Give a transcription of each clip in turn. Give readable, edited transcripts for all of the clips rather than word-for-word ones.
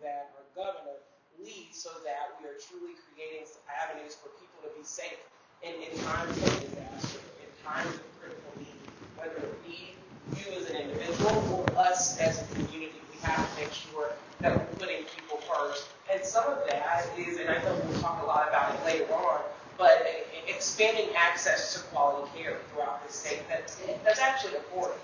that our governor leads so that we are truly creating avenues for people to be safe in times of disaster, in times of critical need, whether it be you as an individual or us as a community. We have to make sure that we're putting people first. And some of that is, and I know we'll talk a lot about it later on, but expanding access to quality care throughout the state that's actually affordable.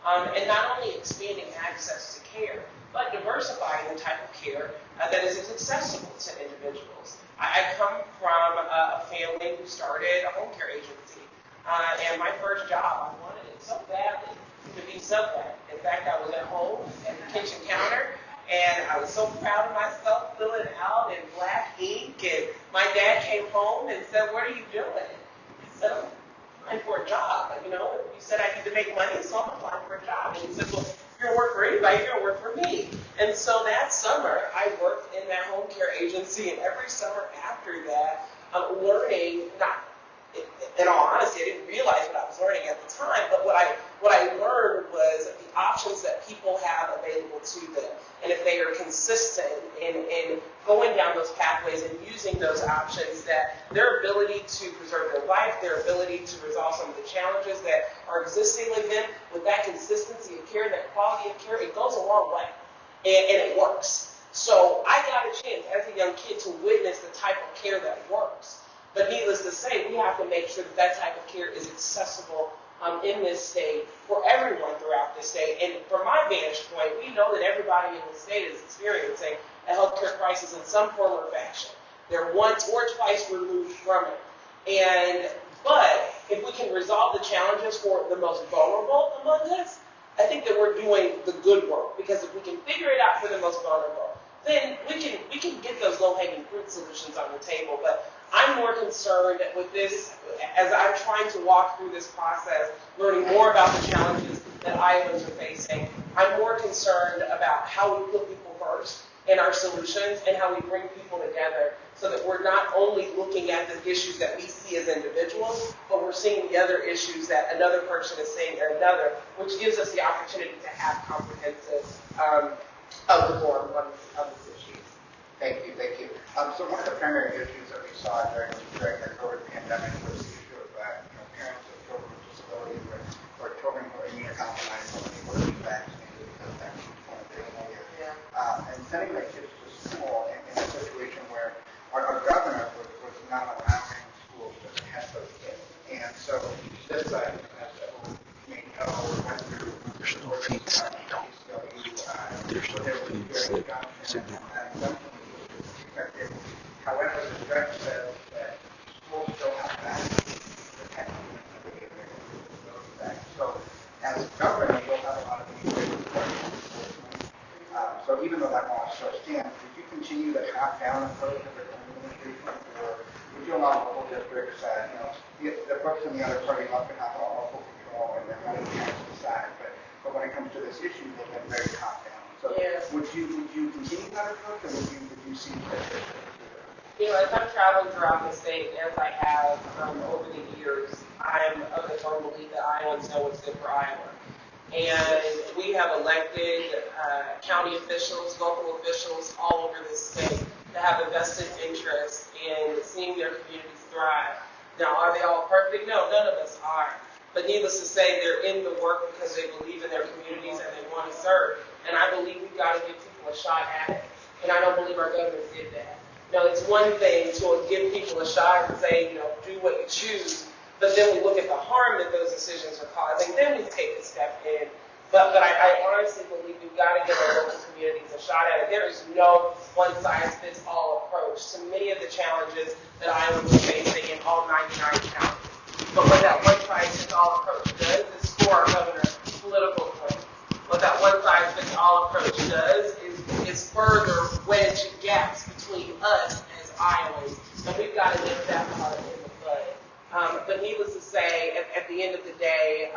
And not only expanding access to care, but diversifying the type of care that is accessible to individuals. I come from a family who started a home care agency, and my first job, I wanted it so badly to be Subway. In fact, I was at home at the kitchen counter, and I was so proud of myself filling out in black ink, and my dad came home and said, "What are you doing?" I said, "I'm applying for a job. You know, you said I need to make money, so I'm applying for a job." And he said, "Well, if you're going to work for anybody, you're going to work for me." And so that summer, I worked in that home care agency, and every summer after that, learning, not, in all honesty, I didn't realize what I was learning at the time, but what I learned was the options that people have available to them. And if they are consistent in going down those pathways and using those options, that their ability to preserve their life, their ability to resolve some of the challenges that are existing with them, with that consistency of care, that quality of care, it goes a long way. And it works. So I got a chance as a young kid to witness the type of care that works. But needless to say, we have to make sure that that type of care is accessible in this state for everyone throughout the state. And from my vantage point, we know that everybody in the state is experiencing a healthcare crisis in some form or fashion. They're once or twice removed from it. But if we can resolve the challenges for the most vulnerable among us, I think that we're doing the good work. Because if we can figure it out for the most vulnerable, then we can get those low-hanging fruit solutions on the table. But I'm more concerned with this, as I'm trying to walk through this process, learning more about the challenges that Iowans are facing. I'm more concerned about how we put people first in our solutions and how we bring people together so that we're not only looking at the issues that we see as individuals, but we're seeing the other issues that another person is seeing or another, which gives us the opportunity to have comprehensive reform on these issues. Thank you. So one of the primary issues that we saw during the COVID pandemic was the issue of parents of children with disabilities or children who are immunocompromised or unable to be vaccinated because that's one of their areas. And sending their kids to school in a situation where our governor was not allowing schools to test those kids. And so this, as we know, went through there's no feeds. There's no feeds. However, the judge says that schools still have that protection. So, as governor, you'll have a lot of these so even though that law still stands, would you continue the top-down approach of the administration, or would you allow local districts, the folks in the other party love to have local control and then let the parents decide, but when it comes to this issue, they've been very top-down. So, would you continue that approach, or would you see that? As I'm traveling throughout the state, as I have over the years, I'm of the firm belief that Iowans know what's good for Iowa. And we have elected county officials, local officials all over the state that have a vested interest in seeing their communities thrive. Now, are they all perfect? No, none of us are. But needless to say, they're in the work because they believe in their communities and they want to serve. And I believe we've got to give people a shot at it. And I don't believe our governor did that. It's one thing to give people a shot and say, do what you choose, but then we look at the harm that those decisions are causing, then we take a step in. But I honestly believe we've got to give our local communities a shot at it. There is no one-size-fits-all approach to many of the challenges that Iowans are facing in all 99 counties. But what that one-size-fits-all approach does is score our governor political points. What that one-size-fits-all approach does is further wedge gaps between us as Iowans, and we've got to nip that part in the bud. But needless to say, at the end of the day,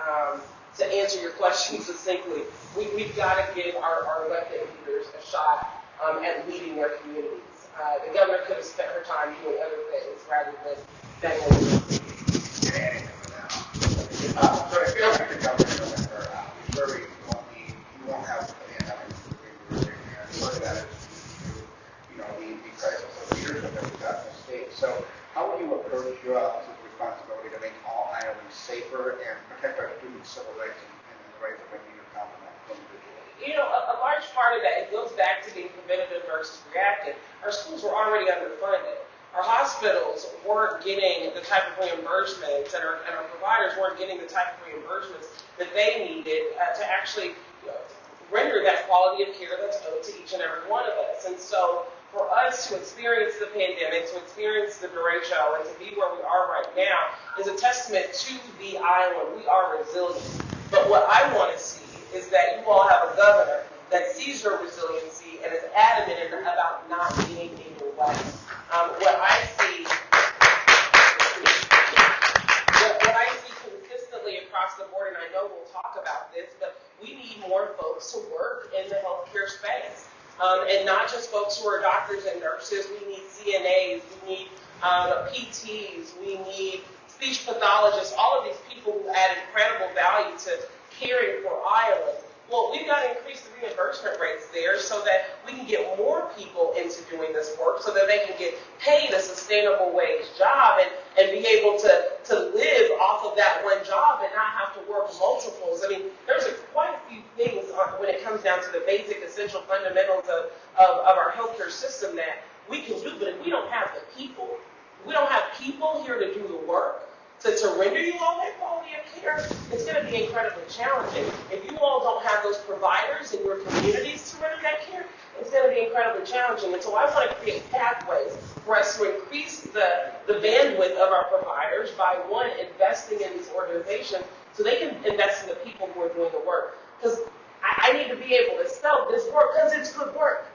to answer your question succinctly, we've got to give our elected leaders a shot at leading their communities. The governor could have spent her time doing other things rather than what we do. So it feels like the governor, you won't have a pandemic. Look at that. again, protect our students' civil rights and the rights of immunocompromised individuals? You know, a large part of that, it goes back to being preventative versus reactive. Our schools were already underfunded. Our hospitals weren't getting the type of reimbursements, and our providers weren't getting the type of reimbursements that they needed to actually render that quality of care that's owed to each and every one of us. And so for us to experience the pandemic, to experience the derecho, and to be where we are right now is a testament to the island. We are resilient. But what I want to see is that you all have a governor that sees your resiliency and is adamant about not being in your way. What I see consistently across the board, and I know we'll talk about this, but we need more folks to work in the healthcare space. And not just folks who are doctors and nurses. We need CNAs, we need PTs, we need speech pathologists, all of these people who add incredible value to caring for Iowa. Well, we've got to increase the reimbursement rates there so that we can get more people into doing this work, so that they can get paid a sustainable wage job and be able to live off of that one job and not have to work multiples. I mean, there's quite a few things when it comes down to the basic essential fundamentals of our healthcare system that we can do, but if we don't have the people, we don't have people here to do the work, to render you all that quality of care, it's going to be incredibly challenging. If you all don't have those providers in your communities to render that care, it's going to be incredibly challenging. And so I want to create pathways for us to increase the bandwidth of our providers by, one, investing in these organizations so they can invest in the people who are doing the work. Because I need to be able to sell this work because it's good work,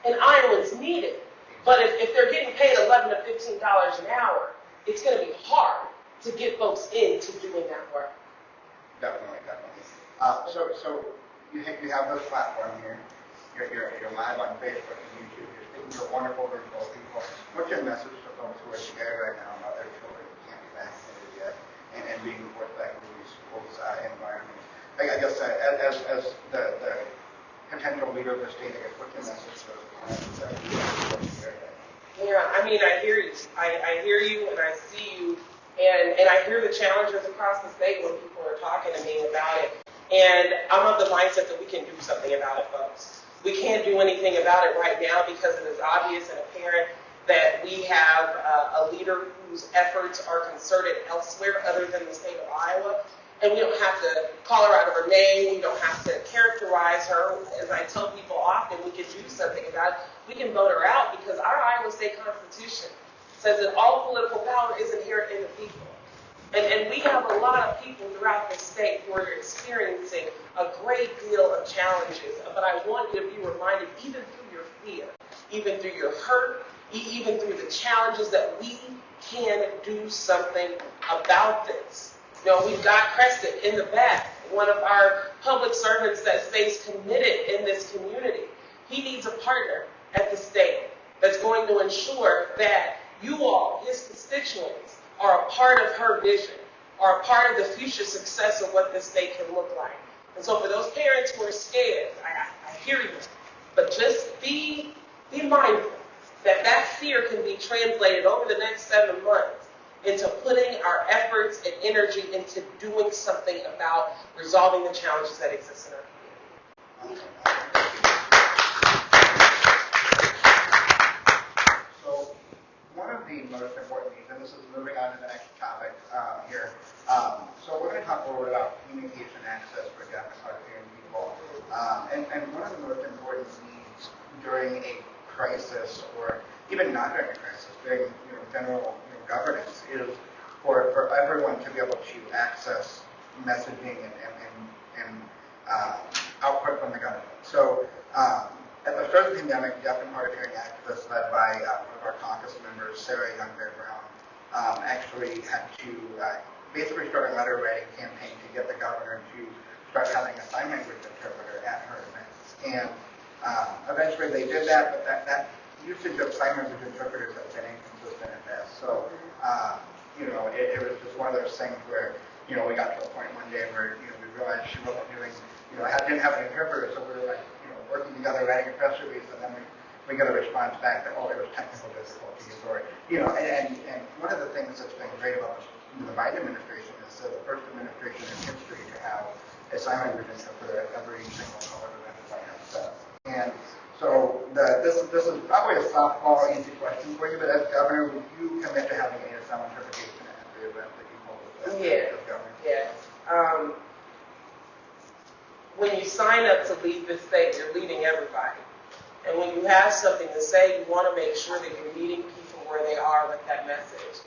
and Iowans need it. But if they're getting paid $11 to $15 an hour, it's going to be hard to get folks into doing that work. Definitely. So you have this platform here. You're live on Facebook and YouTube. You're speaking to a wonderful group of people. What's your message to folks who are scared right now about their children who can't be vaccinated yet and being forced back into these schools environments? I guess as the potential leader of the state, I guess, what's your message to those parents that are scared right now? Yeah, I mean, I hear you. I hear you and I see you. And I hear the challenges across the state when people are talking to me about it. And I'm of the mindset that we can do something about it, folks. We can't do anything about it right now because it is obvious and apparent that we have a leader whose efforts are concerted elsewhere other than the state of Iowa. And we don't have to call her out of her name. We don't have to characterize her. As I tell people often, we can do something about it. We can vote her out because our Iowa State Constitution says that all political power is inherent in the people. And we have a lot of people throughout the state who are experiencing a great deal of challenges. But I want you to be reminded, even through your fear, even through your hurt, even through the challenges, that we can do something about this. You know, we've got Crescent in the back, one of our public servants that stays committed in this community. He needs a partner at the state that's going to ensure that you all, his constituents, are a part of her vision, are a part of the future success of what this state can look like. And so for those parents who are scared, I hear you, but just be mindful that fear can be translated over the next 7 months into putting our efforts and energy into doing something about resolving the challenges that exist in our community. The most important things, and this is moving on to the next topic here. So we're going to talk a little bit about communication access for deaf and hard of hearing people. And one of the most important needs during a crisis, or even not during a crisis, during general governance, is for everyone to be able to access messaging and output from the government. So at the start of the pandemic, deaf and hard of hearing activists led by one of our caucus members, Sarah Young-Bear-Brown, actually had to basically start a letter writing campaign to get the governor to start having a sign language interpreter at her events. And eventually they did that, but that usage of sign language interpreters has been inconsistent at best. So, it was just one of those things where, we got to a point one day where, we realized she wasn't doing, didn't have an interpreter, so we were like, working together, writing a press release, and then we got a response back that, there was technical difficulties, or, and one of the things that's been great about the Biden administration is it's the first administration in history to have a sign language interpreter at every single college event, as I have said. And so this is probably a softball, easy question for you, but as governor, would you commit to having a sign interpretation at every event that you hold as governor? Yeah. When you sign up to lead the state, you're leading everybody. And when you have something to say, you want to make sure that you're meeting people where they are with that message.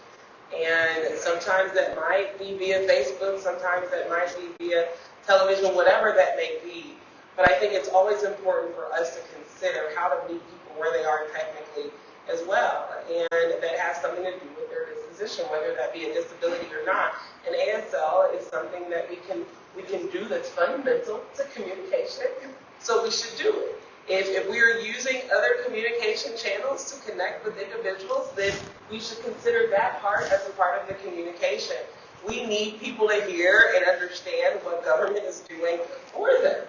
And sometimes that might be via Facebook, sometimes that might be via television, whatever that may be. But I think it's always important for us to consider how to meet people where they are technically as well. And that has something to do with their disposition, whether that be a disability or not. And ASL is something that we can do that's fundamental to communication. So we should do it. If we are using other communication channels to connect with individuals, then we should consider that part as a part of the communication. We need people to hear and understand what government is doing for them.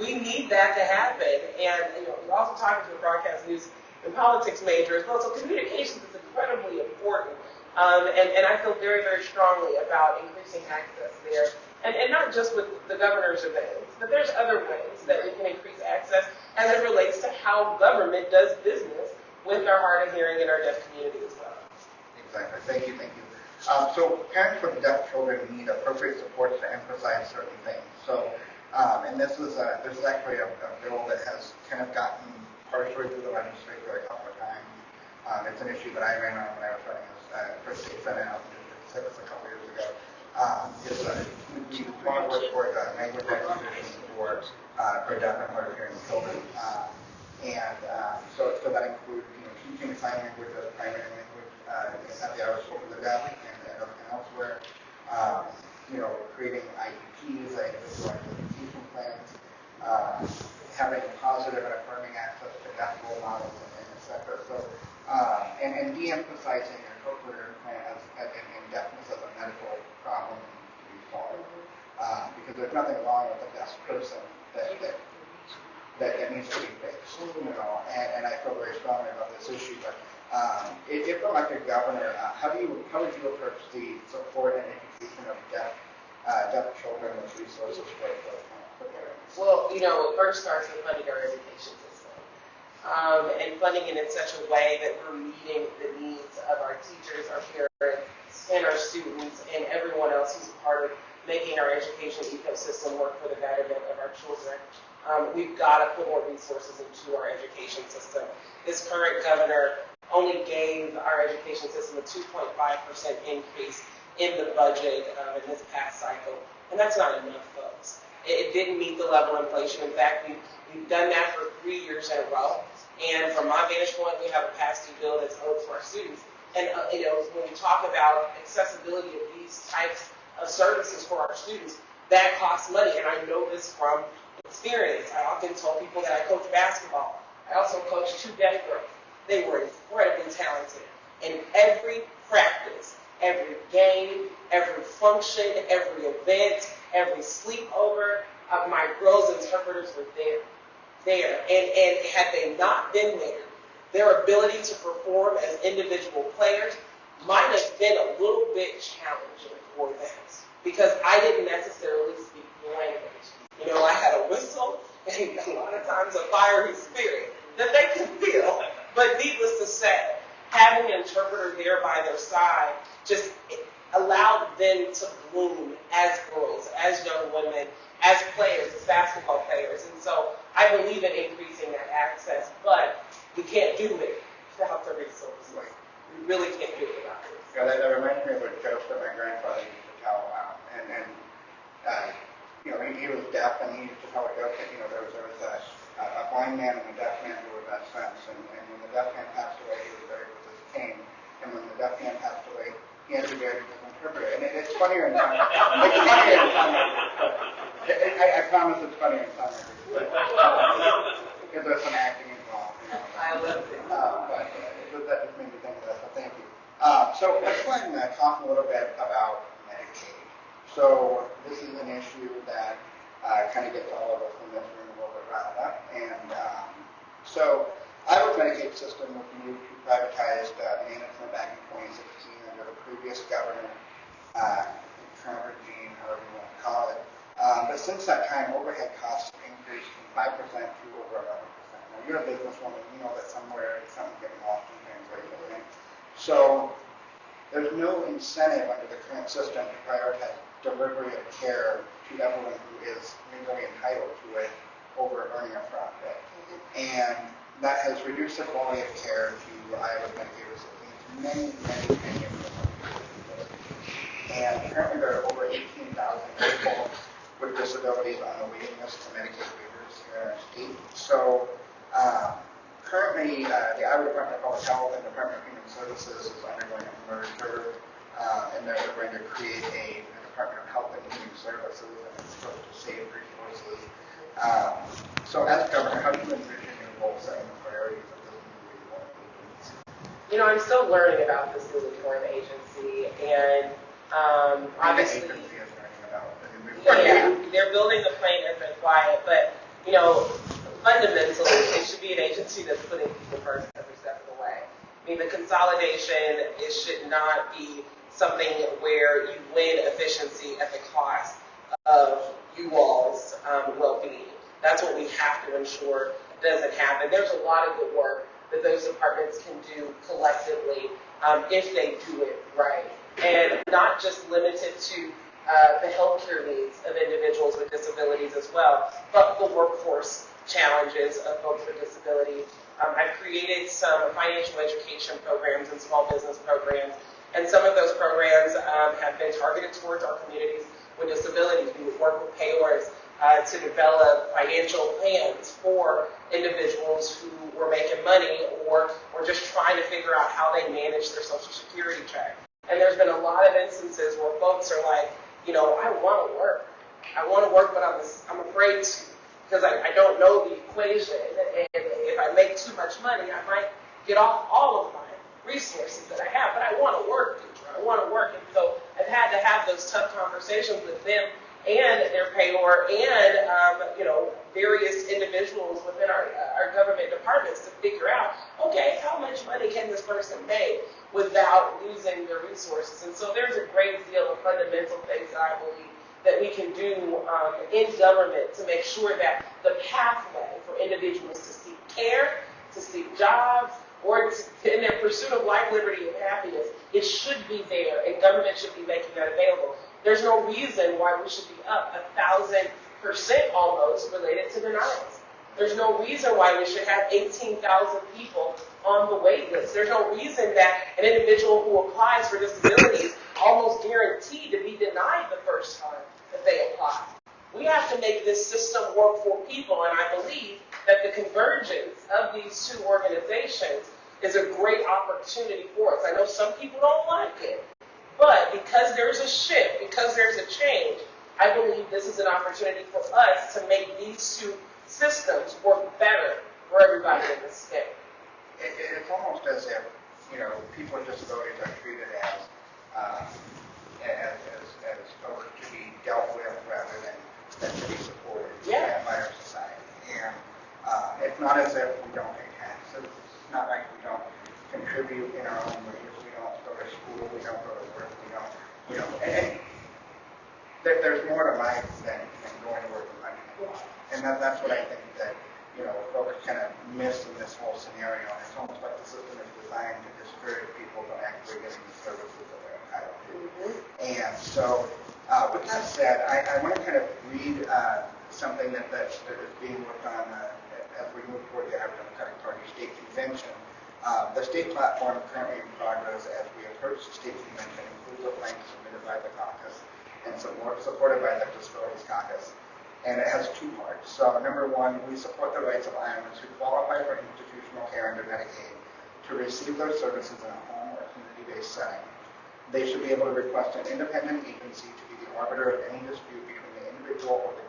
We need that to happen. And we're also talking to a broadcast news and politics major as well. So communications is incredibly important. And I feel very, very strongly about increasing access there. And not just with the governor's events, but there's other ways that we can increase access as it relates to how government does business with our hard of hearing and our deaf community as well. Exactly. Thank you. So parents with deaf children need appropriate supports to emphasize certain things. So, and this is actually a bill that has kind of gotten partially through the legislature a couple of times. It's an issue that I ran on when I was running as first state senate out in District 6 a couple years ago. We want to work toward language acquisition for deaf and hard of hearing children, so that includes teaching sign language as primary language at the Irish School for the Deaf and elsewhere. Creating IEPs, individual education plans, having positive and affirming access to deaf role models, and etc. So, and de-emphasizing interpreter and deafness as a medical problem to be solved. Because there's nothing wrong with a deaf person that needs to be fixed. And I feel very strongly about this issue. But if elected governor, how would you approach the support and education of deaf children with resources for preparedness? Well, it first starts with funding our education system. And funding it in such a way that we're meeting the needs of our teachers, our parents, and our students, and everyone else who's a part of making our education ecosystem work for the betterment of our children. We've got to put more resources into our education system. This current governor only gave our education system a 2.5% increase in the budget in this past cycle, and that's not enough, folks. It didn't meet the level of inflation. In fact, we've done that for 3 years in a row. And from my vantage point, we have a past due bill that's owed to our students. And when we talk about accessibility of these types of services for our students, that costs money. And I know this from experience. I often tell people that I coach basketball. I also coach 2 deaf girls. They were incredibly talented. And every practice, every game, every function, every event, every sleepover, my girls' interpreters were there. And had they not been there, their ability to perform as individual players might have been a little bit challenging for them because I didn't necessarily speak the language. I had a whistle and a lot of times a fiery spirit that they could feel. But needless to say, having an interpreter there by their side just allowed them to bloom as girls, as young women, as players, as basketball players. And so I believe in increasing that access, but we can't do it without the resources. We really can't do it without it. Yeah, that reminds me of a joke that my grandfather used to tell, he was deaf, and he used to tell a joke that, there was a blind man and a deaf man who were best friends, and when the deaf man passed away, he was buried with his cane, and when the deaf man passed away, he had to be buried with his interpreter. And it's funnier in time. I promise it's funnier in time. Because there's some acting involved. I love it. But that just made me think of that, so thank you. So let's go ahead and talk a little bit about Medicaid. So this is an issue that kind of gets all of us in this room a little bit riled up. And so Iowa's Medicaid system was moved to privatized management back in 2016 under the previous governor, current regime, however you want to call it. But since that time, overhead costs have increased from 5% to over 11%. Now, you're a businesswoman, you know that somewhere something's getting lost in translation. So there's no incentive under the current system to prioritize delivery of care to everyone who is legally entitled to it over earning a profit. And that has reduced the quality of care to Iowa's Medicaid recipients, many of them. And currently there are over 18,000 people with disabilities on the waiting list to Medicaid waivers here in our state. So currently the Iowa Department of Public Health and Department of Human Services is undergoing a merger, and they're going to create a Department of Health and Human Services, and it's supposed to save resources. So as governor, how do you envision your role setting the priorities of this new reform agency? You know, I'm still learning about this new reform agency, and obviously, yeah, they're building the plane as they fly it, but, you know, fundamentally, it should be an agency that's putting people first every step of the way. I mean, the consolidation, it should not be something where you win efficiency at the cost of you all's well-being. That's what we have to ensure doesn't happen. There's a lot of good work that those departments can do collectively if they do it right. And not just limited to the healthcare needs of individuals with disabilities as well, but the workforce challenges of folks with disabilities. I've created some financial education programs and small business programs, and some of those programs have been targeted towards our communities with disabilities. We would work with payors to develop financial plans for individuals who were making money or just trying to figure out how they manage their Social Security check. And there's been a lot of instances where folks are like, you know, I want to work. I want to work, but I'm afraid to because I don't know the equation. And if I make too much money, I might get off all of my resources that I have. But I want to work, teacher. I want to work. And so I've had to have those tough conversations with them and their payor and, you know, various individuals within our government departments to figure out, okay, how much money can this person make without losing their resources? And so there's a great deal of fundamental things that I believe that we can do in government to make sure that the pathway for individuals to seek care, to seek jobs, or in their pursuit of life, liberty, and happiness, it should be there, and government should be making that available. There's no reason why we should be up 1,000% almost related to denials. There's no reason why we should have 18,000 people on the wait list. There's no reason that an individual who applies for disability is almost guaranteed to be denied the first time that they apply. We have to make this system work for people, and I believe that the convergence of these two organizations is a great opportunity for us. I know some people don't like it, but because there's a shift, because there's a change, I believe this is an opportunity for us to make these two systems work better for everybody in the state. It's almost as if, you know, people with disabilities are treated as folks to be dealt with rather than to be supported by our society. And it's not as if we don't pay taxes. It's not like we don't contribute in our own ways. We don't go to school. We don't go to work. We don't, you know, and there's more to life than going to work and finding a job. And that's what I think that, you know, folks kind of miss in this whole scenario. And it's almost like the system is designed to discourage people from actually getting the services that they're entitled to. And so, with that said, I want to kind of read something that is being worked on as we move toward the Iowa Democratic Party State Convention. The state platform currently in progress as we approach the state convention includes a plan submitted by the caucus and supported by the Disabilities Caucus. And it has two parts. So number one, we support the rights of Iowans who qualify for institutional care under Medicaid to receive their services in a home or community-based setting. They should be able to request an independent agency to be the arbiter of any dispute between the individual or the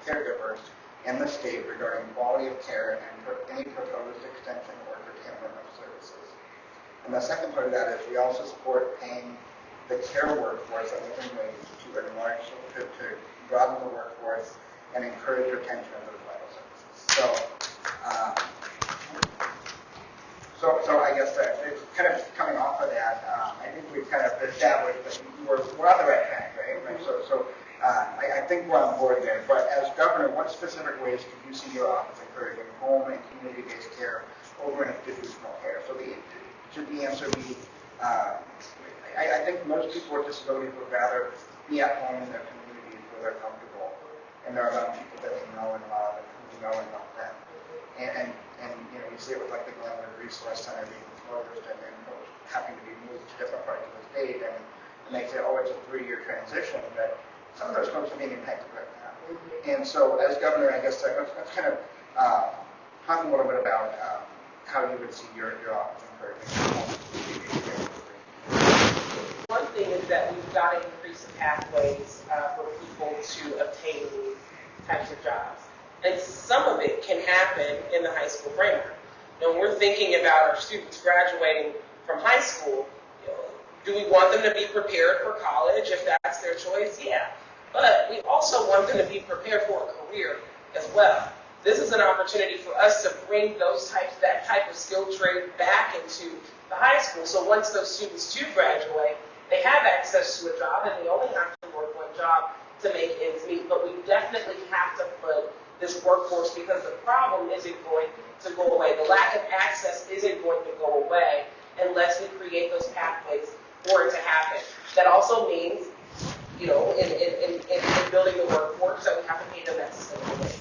caregiver and the state regarding quality of care and any proposed extension or curtailment of services. And the second part of that is we also support paying the care workforce a living wage to enlarge, to broaden the workforce and encourage retention of those vital services. So I guess that it's kind of coming off of that. I think we've kind of established that we're on the right track, right? right? I think we're on board there. But as governor, what specific ways could you see your office encouraging home and community-based care over institutional care? So should the answer be, I think most people with disabilities would rather be at home in their communities where they're comfortable, and they're around people that they know and love and who know and love them. And you know, you see it with like the Glenwood Resource Center being closed and having to be moved to different parts of the state, and they say, oh, it's a 3-year transition, but some of those folks are being impacted right now. And so as governor, I guess let's kind of talk a little bit about how you would see your office encouraging. One thing is that we've got to increase the pathways for people to obtain these types of jobs. And some of it can happen in the high school framework. Now, when we're thinking about our students graduating from high school, you know, do we want them to be prepared for college if that's their choice? Yeah. But we also want them to be prepared for a career as well. This is an opportunity for us to bring that type of skilled trade back into the high school. So once those students do graduate, they have access to a job, and they only have to work one job to make ends meet. But we definitely have to put this workforce, because the problem isn't going to go away. The lack of access isn't going to go away unless we create those pathways for it to happen. That also means, you know, in building the workforce, that we have to pay them that sustainable wage.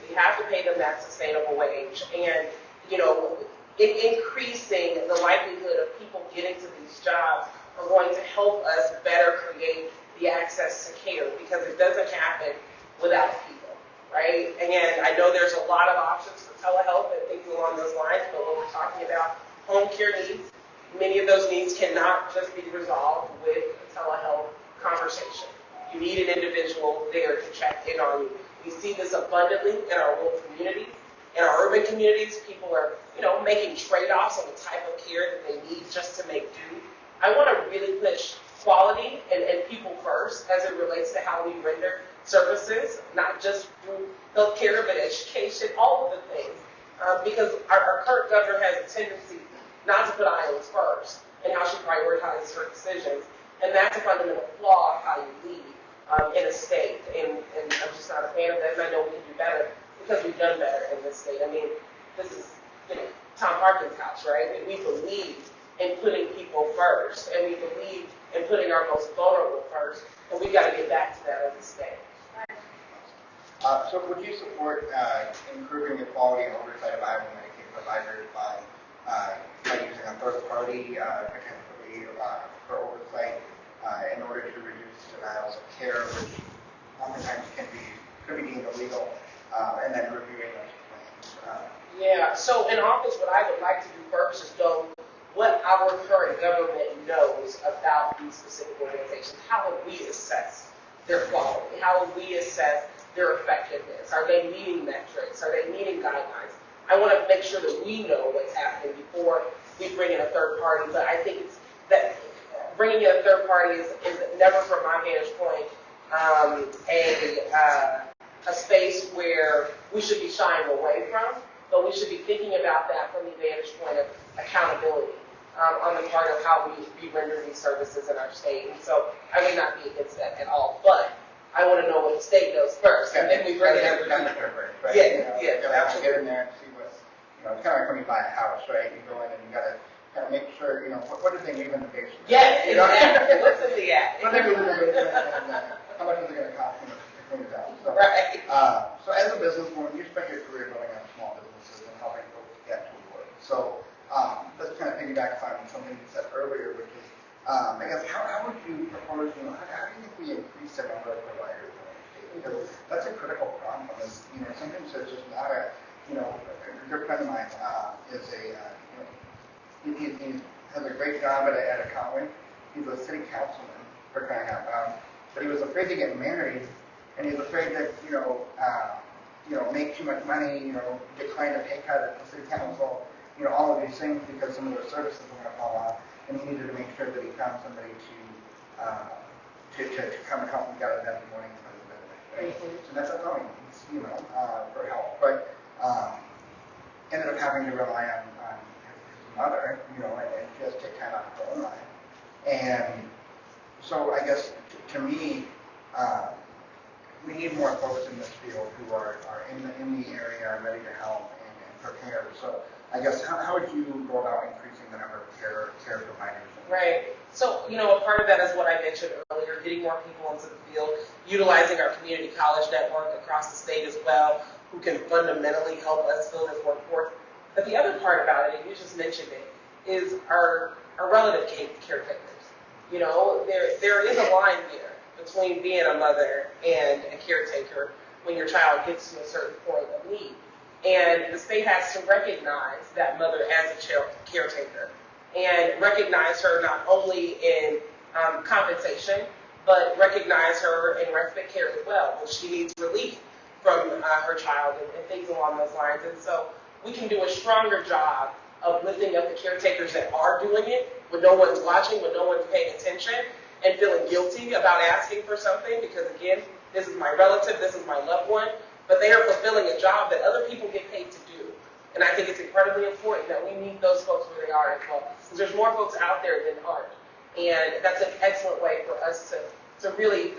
We have to pay them that sustainable wage. And, you know, increasing the likelihood of people getting to these jobs are going to help us better create the access to care, because it doesn't happen without people, right? And I know there's a lot of options for telehealth and things along those lines, but when we're talking about home care needs, many of those needs cannot just be resolved with a telehealth conversation. You need an individual there to check in on you. We see this abundantly in our rural communities. In our urban communities, people are, you know, making trade-offs on the type of care that they need just to make do. I want to really push quality and people first as it relates to how we render services, not just through healthcare, but education, all of the things. Because our current governor has a tendency not to put islands first and how she prioritizes her decisions. And that's a fundamental flaw of how you lead in a state. And I'm just not a fan of that, and I know we can do better because we've done better in this state. I mean, this is, you know, Tom Harkin's house, right? And we believe in putting people first, and we believe in putting our most vulnerable first, and we've got to get back to that as a state. So would you support improving the quality and oversight of Iowa Medicaid providers by using a third party potentially for oversight in order to reduce denials of care, which oftentimes could be deemed illegal, and then reviewing those claims? Yeah, so in office, what I would like to do first is know what our current government knows about these specific organizations. How would we assess their quality? How would we assess their effectiveness? Are they meeting metrics? Are they meeting guidelines? I want to make sure that we know what's happening before we bring in a third party. But I think it's that bringing in a third party is never, from my vantage point, a space where we should be shying away from, but we should be thinking about that from the vantage point of accountability on the part of how we render these services in our state. And so I may not be against that at all, but I want to know what the state knows first, and then we bring it in. Right? Yeah, you have to get in there and see what, you know, it's kind of like when you buy a house, right? You go in and you got to kind of make sure, you know, what did they leave in the basement? Yeah, you know? exactly. What's in the attic? What did they leave in the basement, and how much is it going to cost to clean it out? So, right. So as a businesswoman, you spent your career building up small businesses and helping folks get to work. So let's kind of piggyback on something you said earlier, which is, I guess, how would you propose, you know, how do you think we increase the number of providers in our state? Because that's a critical problem. Is, you know, sometimes there's just not a, you know, a good friend of mine is a, you know, he has a great job at a college. He's a city councilman, for crying out loud. But he was afraid to get married, and he was afraid to, you know, make too much money, you know, decline a pay cut at the city council, you know, all of these things because some of those services were going to fall off. And he needed to make sure that he found somebody to come and help him get out of bed in the morning for the benefit, right? So that's not all he needs, you know, for help. But ended up having to rely on his mother, you know, and just take time out of her own life. And so I guess to me, we need more folks in this field who are in the area, are ready to help and prepared. So I guess how would you go about increasing the number of care providers? Right. So, a part of that is what I mentioned earlier, getting more people into the field, utilizing our community college network across the state as well, who can fundamentally help us fill this workforce. But the other part about it, and you just mentioned it, is our relative caretakers. There is a line there between being a mother and a caretaker when your child gets to a certain point of need. And the state has to recognize that mother as a caretaker and recognize her not only in compensation, but recognize her in respite care as well when she needs relief from her child and things along those lines. And so we can do a stronger job of lifting up the caretakers that are doing it when no one's watching, when no one's paying attention, and feeling guilty about asking for something because, again, this is my relative, this is my loved one, but they are fulfilling a job that other people get paid to do. And I think it's incredibly important that we meet those folks where they are as well, because there's more folks out there than aren't. And that's an excellent way for us to really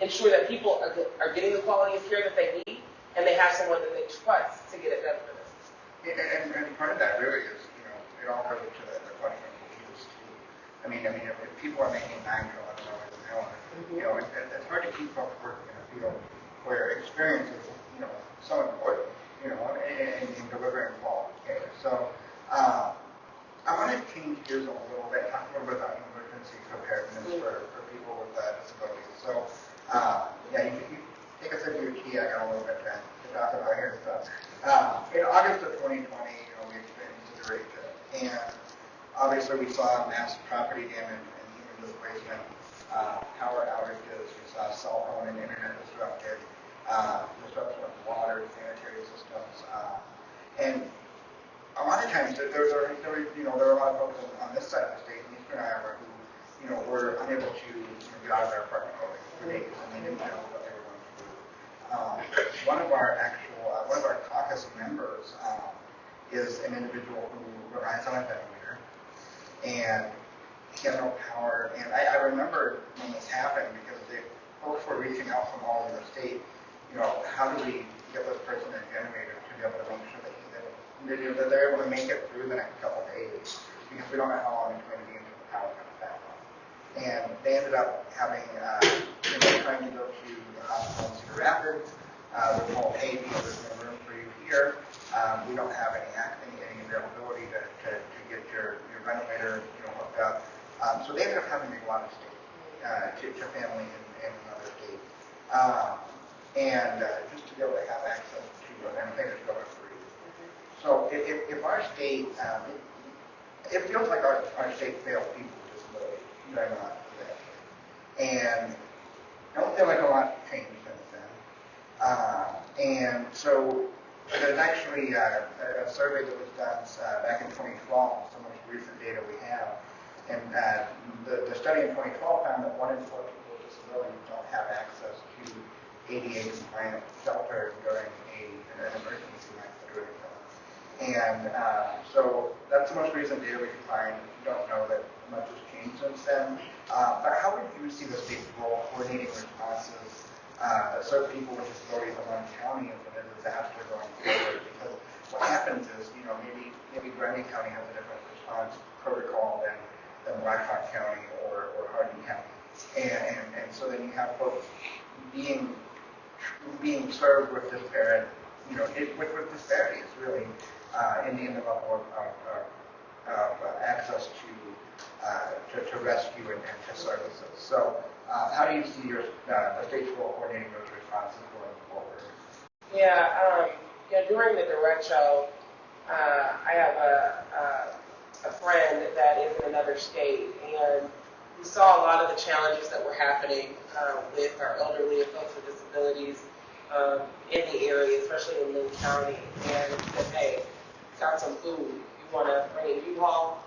ensure that people are getting the quality of care that they need, and they have someone that they trust to get it done for them. And part of that really is, it all goes to the question of abuse too. I mean, if people are making $9 to $11 an hour, it's hard to keep folks working in a field where experience is, so important, in delivering quality care. So, I want to change gears a little bit, talk a little bit about emergency preparedness for people with disabilities. So, you take a sip of your tea. I got a little bit to talk about here. So, in August of 2020, we experienced a derecho, and obviously we saw mass property damage and human displacement, power outages. We saw cell phone and internet disruption of water, sanitary systems, and a lot of times there were a lot of folks on this side of the state, in Eastern Iowa, who were unable to get out of their apartment building for days, and they didn't know what they were going to do. One of our caucus members is an individual who relies on a ventilator, and he has no power. And I remember when this happened because the folks were reaching out from all over the state. How do we get this person a generator to be able to make sure that they're able to make it through the next couple of days, because we don't know how long it's going to be until the power comes back on. And they ended up having, trying to go to the hospital in Cedar Rapids. We're told, hey, there's no room for you here. We don't have any availability to get your ventilator hooked up. So they ended up having to go out of state to family in another state. And just to be able to have access to ventilators going free. So if our state, it feels like our state failed people with disabilities very much today. And I don't feel like a lot changed since then. And so there's actually a survey that was done back in 2012, some of the recent data we have. And the study in 2012 found that 1 in 4 people with disabilities don't have access to ADA compliant shelter during an emergency like the derecho. And so that's the most recent data we can find. We don't know that much has changed since then. But how would you see the state's role coordinating responses to serve people with disabilities in one county in a disaster going forward? Because what happens is, maybe Grundy County has a different response protocol than Blackhawk County or Hardin County. And so then you have folks being served with disparate, with disparities really in the level of access to rescue and to services. So how do you see the state's role coordinating those responses going forward? During the derecho, I have a friend that is in another state, and we saw a lot of the challenges that were happening with our elderly and folks with disabilities in the area, especially in Lynn County. And he said, hey, got some food. You want to bring a U-Haul,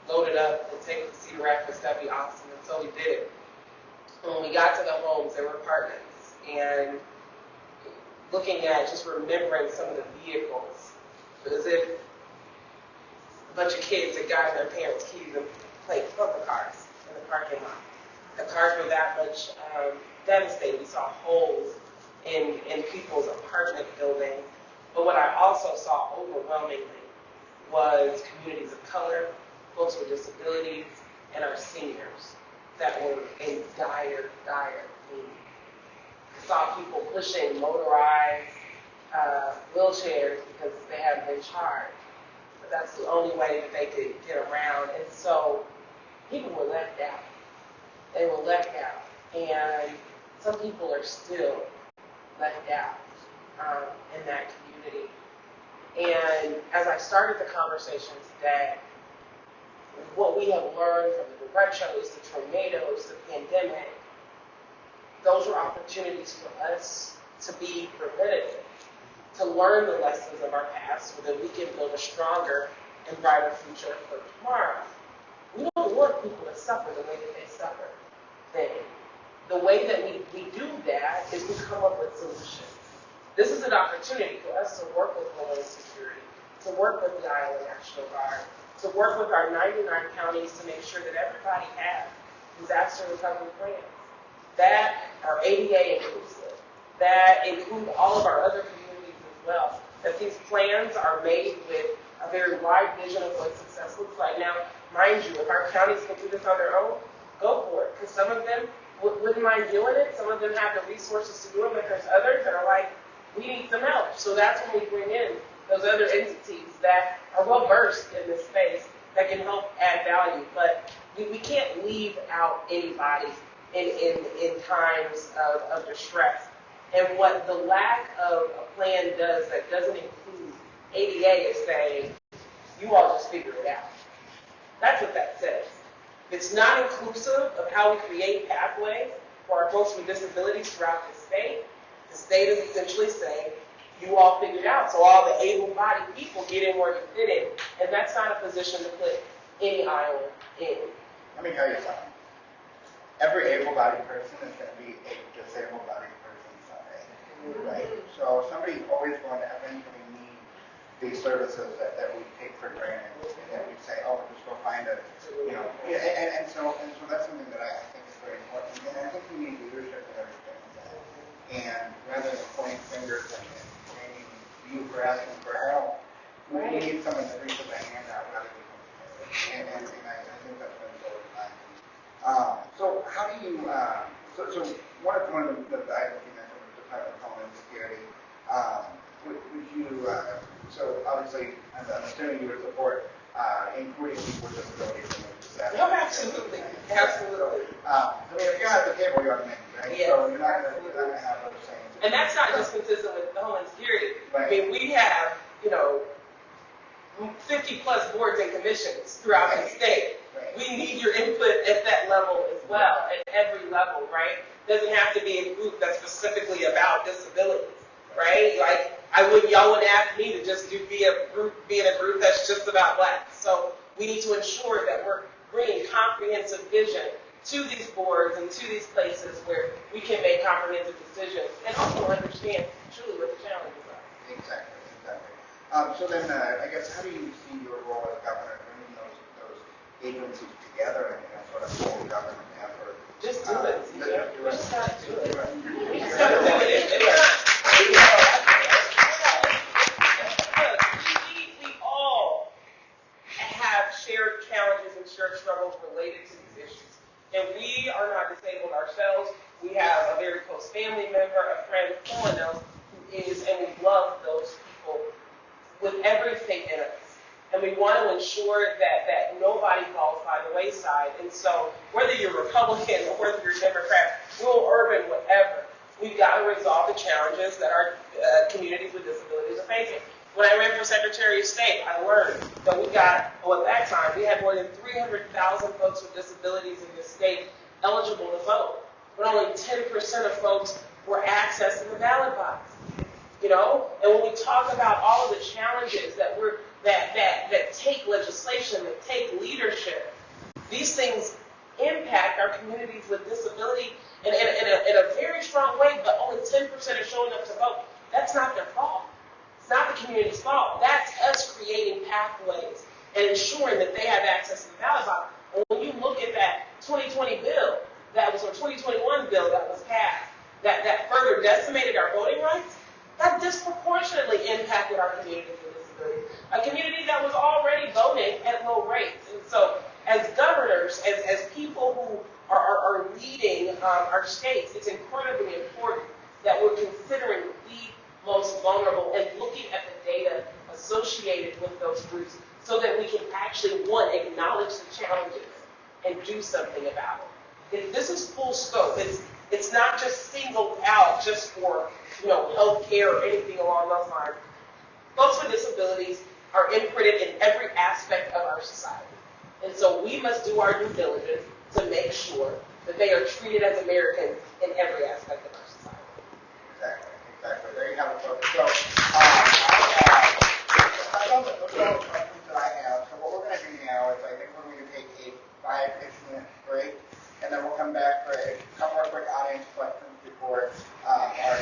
load it up, and take it to Cedar Rapids? That'd be awesome. And so we did it. And when we got to the homes, there were apartments. And looking at just remembering some of the vehicles, it was as if a bunch of kids had gotten their parents' keys and played bumper cars in the parking lot. The cars were that much devastated. We saw holes in people's apartment buildings. But what I also saw overwhelmingly was communities of color, folks with disabilities, and our seniors that were in dire, dire need. I saw people pushing motorized wheelchairs because they haven't been charged. But that's the only way that they could get around. And so people were left out. They were left out. And some people are still left out in that community. And as I started the conversation today, what we have learned from the direchos, the tornadoes, the pandemic, those are opportunities for us to be preventative, to learn the lessons of our past so that we can build a stronger and brighter future for tomorrow. We don't want people to suffer the way that they suffer then. The way that we do that is we come up with solutions. This is an opportunity for us to work with Homeland Security, to work with the Iowa National Guard, to work with our 99 counties to make sure that everybody has disaster recovery plans that are ADA inclusive, that include all of our other communities as well, that these plans are made with a very wide vision of what success looks like. Now, mind you, if our counties can do this on their own, go for it, because some of them wouldn't mind doing it. Some of them have the resources to do it, but there's others that are like, we need some help. So that's when we bring in those other entities that are well versed in this space that can help add value. But we can't leave out anybody in times of distress. And what the lack of a plan does that doesn't include ADA is saying, you all just figure it out. That's what that says. It's not inclusive of how we create pathways for our folks with disabilities throughout the state is essentially saying, you all figure it out, so all the able-bodied people get in where you fit in. And that's not a position to put any Iowa in. Let me tell you something. Every able-bodied person is going to be a disabled-bodied person someday, right? So somebody's always going to eventually need these services that we take for granted, and that we say, oh, just go find it, you know. And so that's something that I think is very important. And I think we need leadership in everything. And rather than pointing fingers and blaming you for asking for help, we need someone that reaches a hand out rather than and I think that's been so nice. So how do you, so one of the items you mentioned was Department of Homeland Security. Would you, so obviously, I'm assuming you would support including people with disabilities in the disaster. No, absolutely. Absolutely. I mean, if you're at the table, you're on the menu, right? Yes. So you're not going to have those things. And that's not just consistent with the Homeland Security. Right. I mean, we have, 50 plus boards and commissions throughout the state. Right. We need your input at that level as well, at every level, right? Doesn't have to be a group that's specifically about disabilities, right? Like, y'all wouldn't ask me to just be in a group that's just about blacks. So we need to ensure that we're bringing comprehensive vision to these boards and to these places where we can make comprehensive decisions and also understand truly what the challenges are. Exactly. So then, I guess, how do you see your role as governor bringing those agencies together and sort of full government effort? Just do it. We just got to do it. We just got got to do it. We all have shared challenges and shared struggles related to these issues. And we are not disabled ourselves. We have a very close family member, a friend, someone else who is, and we love those people with everything in us. And we want to ensure that nobody falls by the wayside. And so whether you're Republican or whether you're Democrat, rural, urban, whatever, we've got to resolve the challenges that our communities with disabilities are facing. When I ran for Secretary of State, I learned that at that time, we had more than 300,000 folks with disabilities in this state eligible to vote. But only 10% of folks were accessing the ballot box. And when we talk about all of the challenges that take legislation, that take leadership, these things impact our communities with disability in a very strong way, but only 10% are showing up to vote. That's not their fault. It's not the community's fault. That's us creating pathways and ensuring that they have access to the ballot box. And when you look at that 2020 bill, or 2021 bill that was passed, decimated our voting rights, that disproportionately impacted our community with disabilities. A community that was already voting at low rates. And so as governors, as people who are leading our states, it's incredibly important that we're considering the most vulnerable and looking at the data associated with those groups so that we can actually, one, acknowledge the challenges and do something about it. This is full scope. It's not just singled out just for health care or anything along those lines. Folks with disabilities are imprinted in every aspect of our society. And so we must do our due diligence to make sure that they are treated as Americans in every aspect of our society. Exactly. There you have it, folks. So, those are all the questions that I have. So what we're going to do now is I think we're going to take a 5-ish minute break, and then we'll come back for a couple more quick audience questions before our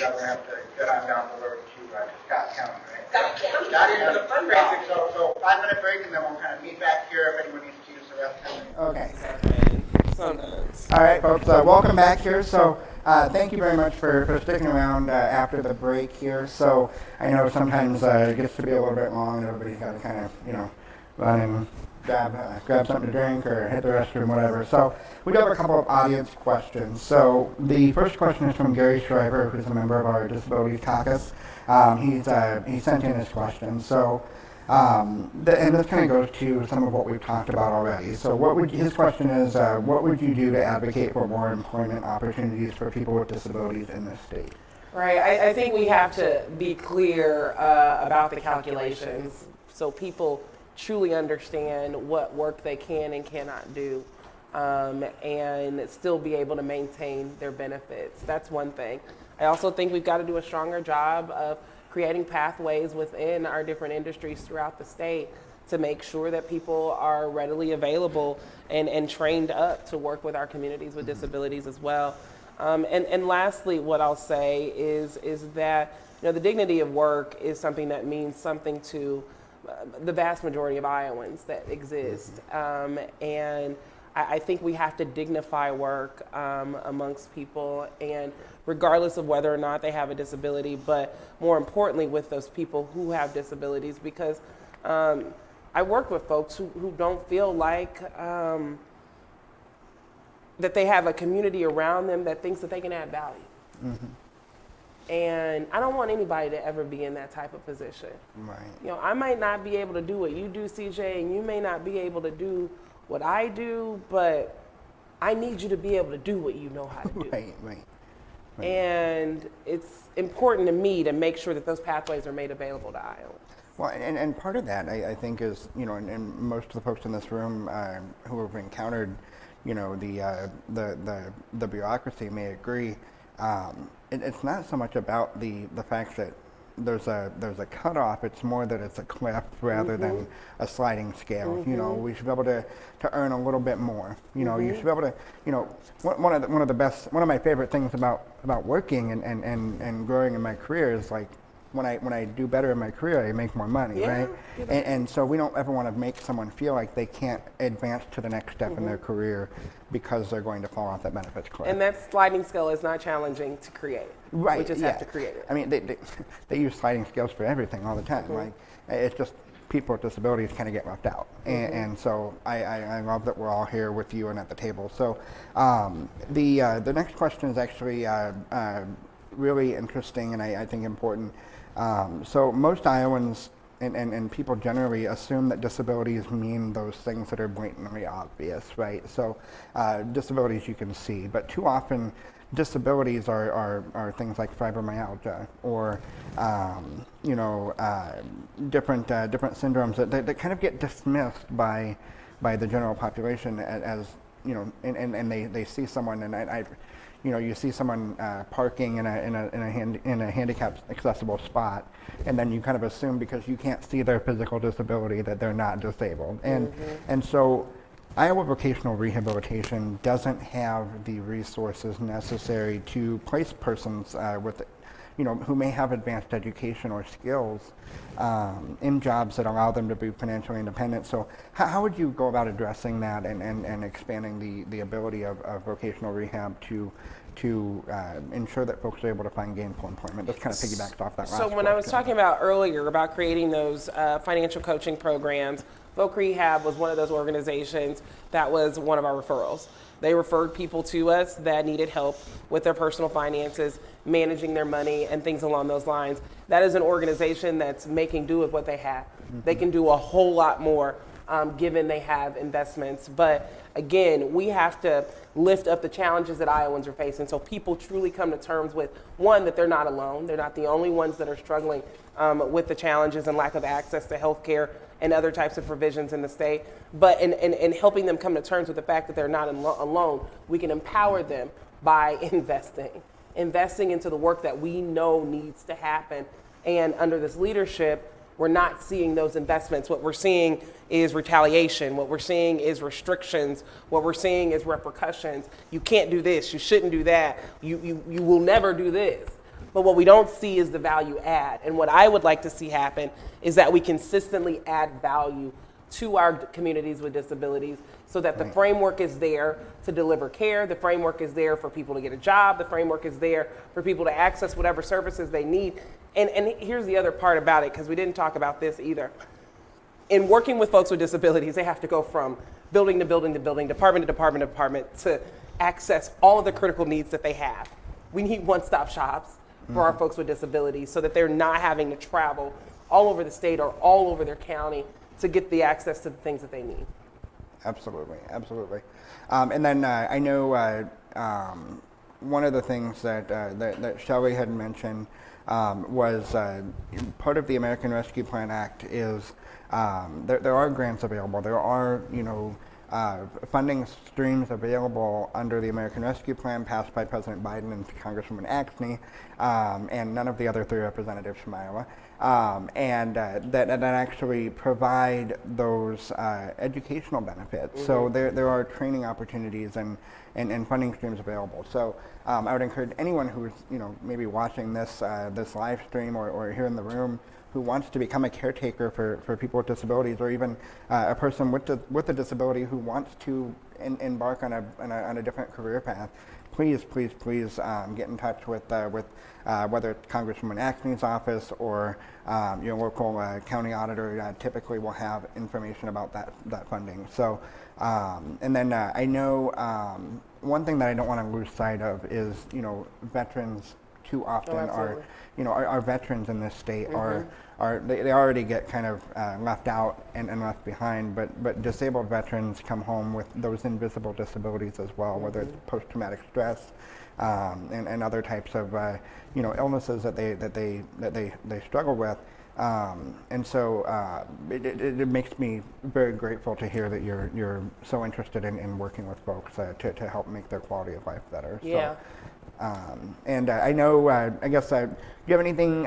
governor has to get on down the road to Scott County, right? Scott County, the fundraising. So 5-minute break, and then we'll kind of meet back here if anyone needs to use the restroom. Okay. Sometimes. All right, folks, welcome back here. So thank you very much for sticking around after the break here. So I know sometimes it gets to be a little bit long. Everybody's got to kind of, run and grab something to drink or hit the restroom, whatever. So we do have a couple of audience questions. So the first question is from Gary Schreiber, who's a member of our Disability Caucus. He sent in his question. So and this kind of goes to some of what we've talked about already. So his question is, what would you do to advocate for more employment opportunities for people with disabilities in this state? Right. I think we have to be clear about the calculations so people truly understand what work they can and cannot do, and still be able to maintain their benefits. That's one thing. I also think we've got to do a stronger job of creating pathways within our different industries throughout the state to make sure that people are readily available and trained up to work with our communities with disabilities as well. And lastly, what I'll say is that the dignity of work is something that means something to the vast majority of Iowans that exist. And I think we have to dignify work amongst people, and regardless of whether or not they have a disability, but more importantly with those people who have disabilities, because I work with folks who don't feel like that they have a community around them that thinks that they can add value. And I don't want anybody to ever be in that type of position. Right. I might not be able to do what you do, CJ, and you may not be able to do what I do, but I need you to be able to do what you know how to do. Right. And it's important to me to make sure that those pathways are made available to Iowans. Well, and part of that, I think, is, and most of the folks in this room who have encountered, the bureaucracy may agree. It's not so much about the fact that there's a cutoff. It's more that it's a cliff rather than a sliding scale. We should be able to earn a little bit more. You should be able to. One of my favorite things about working and growing in my career is like when I do better in my career, I make more money, right? And so we don't ever want to make someone feel like they can't advance to the next step in their career because they're going to fall off that benefits cliff. And that sliding scale is not challenging to create. Right. We just have to create it. I mean, they use sliding scales for everything all the time. Like, it's just people with disabilities kind of get left out. And so I love that we're all here with you and at the table. So the next question is actually really interesting and I think important. So most Iowans and people generally assume that disabilities mean those things that are blatantly obvious, right? So disabilities you can see, but too often disabilities are things like fibromyalgia or different syndromes that kind of get dismissed by the general population as and they see someone and you see someone parking in a handicapped accessible spot, and then you kind of assume because you can't see their physical disability that they're not disabled. And so Iowa vocational rehabilitation doesn't have the resources necessary to place persons with who may have advanced education or skills in jobs that allow them to be financially independent. So how would you go about addressing that and expanding the ability of vocational rehab to to ensure that folks are able to find gainful employment? This kind of piggybacks off that last So when I was question. talking about earlier about creating those financial coaching programs, Voc Rehab was one of those organizations that was one of our referrals. They referred people to us that needed help with their personal finances, managing their money, and things along those lines. That is an organization that's making do with what they have. They can do a whole lot more given they have investments. But again, we have to lift up the challenges that Iowans are facing so people truly come to terms with, one, that they're not alone. They're not the only ones that are struggling with the challenges and lack of access to health care and other types of provisions in the state. But in helping them come to terms with the fact that they're not alone, we can empower them by investing into the work that we know needs to happen. And under this leadership, we're not seeing those investments. What we're seeing is retaliation. What we're seeing is restrictions. What we're seeing is repercussions. You can't do this. You shouldn't do that. You will never do this. But what we don't see is the value add. And what I would like to see happen is that we consistently add value to our communities with disabilities so that the framework is there to deliver care. The framework is there for people to get a job. The framework is there for people to access whatever services they need. And here's the other part about it, because we didn't talk about this either. In working with folks with disabilities, they have to go from building to building to building, department to department to department to access all of the critical needs that they have. We need one-stop shops for our folks with disabilities so that they're not having to travel all over the state or all over their county to get the access to the things that they need. Absolutely, absolutely. And then I know one of the things that Shelley had mentioned was part of the American Rescue Plan Act is there are grants available. There are, funding streams available under the American Rescue Plan passed by President Biden and Congresswoman Axne, and none of the other 3 representatives from Iowa, and that actually provide those educational benefits. So there are training opportunities and funding streams available. So I would encourage anyone who's maybe watching this live stream or here in the room who wants to become a caretaker for people with disabilities, or even a person with a disability who wants to embark on a different career path, please get in touch with whether it's Congresswoman Axne's office or your local county auditor. Typically will have information about that funding. So and then I know one thing that I don't want to lose sight of is veterans too often our veterans in this state they already get kind of left out and left behind, but disabled veterans come home with those invisible disabilities as well, whether it's post-traumatic stress and other types of illnesses that they struggle with. And so it makes me very grateful to hear that you're so interested in working with folks to help make their quality of life better. Yeah. So, and I know, I guess, do you have anything,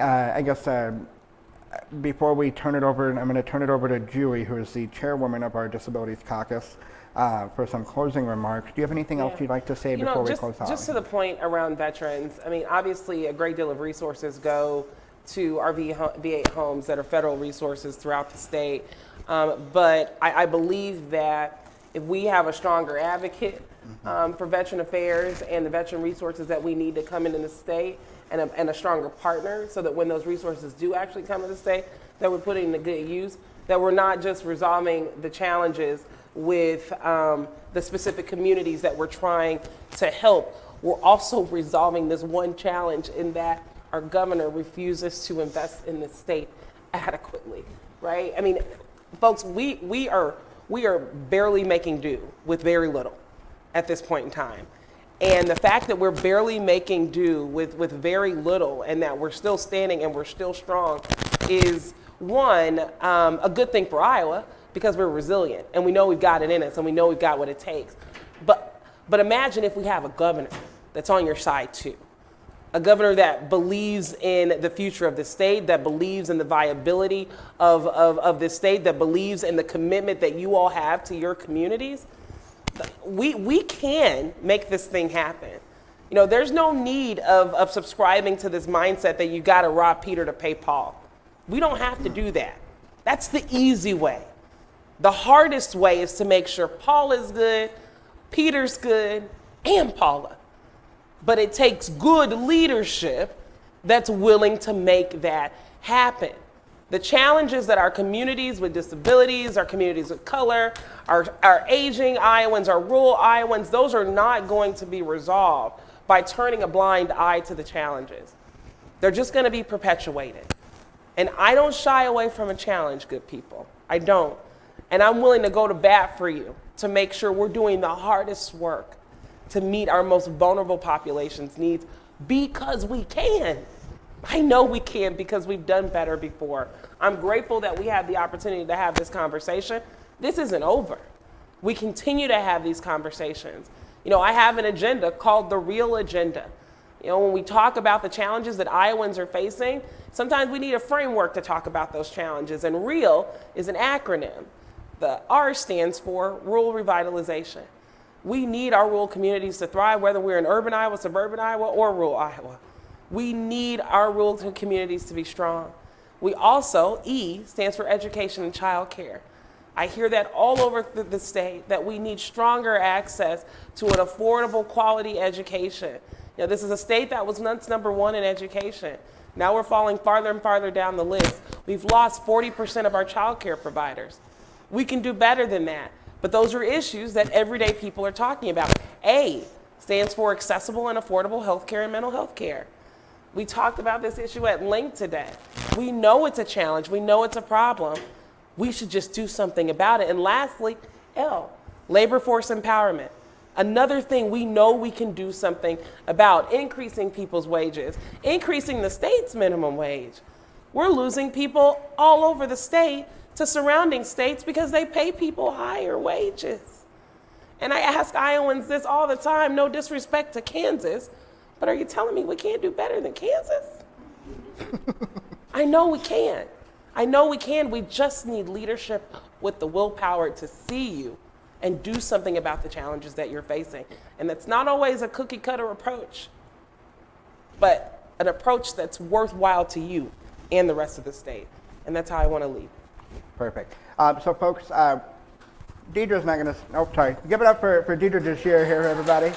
before we turn it over, I'm going to turn it over to Julie, who is the chairwoman of our Disabilities Caucus, for some closing remarks. Do you have anything else you'd like to say before we close out? Just to the point around veterans, I mean, obviously a great deal of resources go to our VA homes that are federal resources throughout the state. But I believe that if we have a stronger advocate for veteran affairs and the veteran resources that we need to come into the state, and a stronger partner, so that when those resources do actually come to the state, that we're putting to good use, that we're not just resolving the challenges with the specific communities that we're trying to help. We're also resolving this one challenge in that our governor refuses to invest in the state adequately, right? I mean, folks, we are barely making do with very little at this point in time. And the fact that we're barely making do with very little and that we're still standing and we're still strong is, one, a good thing for Iowa because we're resilient and we know we've got it in us and we know we've got what it takes. But imagine if we have a governor that's on your side too. A governor that believes in the future of the state, that believes in the viability of this state, that believes in the commitment that you all have to your communities. We can make this thing happen. There's no need of subscribing to this mindset that you got to rob Peter to pay Paul. We don't have to do that. That's the easy way. The hardest way is to make sure Paul is good, Peter's good, and Paula. but it takes good leadership that's willing to make that happen. The challenges that our communities with disabilities, our communities of color, our aging Iowans, our rural Iowans, those are not going to be resolved by turning a blind eye to the challenges. They're just going to be perpetuated. And I don't shy away from a challenge, good people. I don't. And I'm willing to go to bat for you to make sure we're doing the hardest work to meet our most vulnerable population's needs, because we can. I know we can, because we've done better before. I'm grateful that we had the opportunity to have this conversation. This isn't over. We continue to have these conversations. You know, I have an agenda called the Real Agenda. You know, when we talk about the challenges that Iowans are facing, sometimes we need a framework to talk about those challenges, and REAL is an acronym. The R stands for Rural Revitalization. We need our rural communities to thrive, whether we're in urban Iowa, suburban Iowa, or rural Iowa. We need our rural communities to be strong. We also, E stands for education and child care. I hear that all over the state, that we need stronger access to an affordable, quality education. You know, this is a state that was once number one in education. Now we're falling farther and farther down the list. We've lost 40% of our child care providers. We can do better than that. But those are issues that everyday people are talking about. A stands for accessible and affordable health care and mental health care. We talked about this issue at length today. We know it's a challenge. We know it's a problem. We should just do something about it. And lastly, L, labor force empowerment. Another thing we know we can do something about: increasing people's wages, increasing the state's minimum wage. We're losing people all over the state to surrounding states because they pay people higher wages. And I ask Iowans this all the time, no disrespect to Kansas, but are you telling me we can't do better than Kansas? I know we can. I know we can. We just need leadership with the willpower to see you and do something about the challenges that you're facing. And that's not always a cookie cutter approach, but an approach that's worthwhile to you and the rest of the state. And that's how I want to lead. Perfect. So folks, Deidre's not going to, oh, sorry. Give it up for Deidre DeJear here, everybody.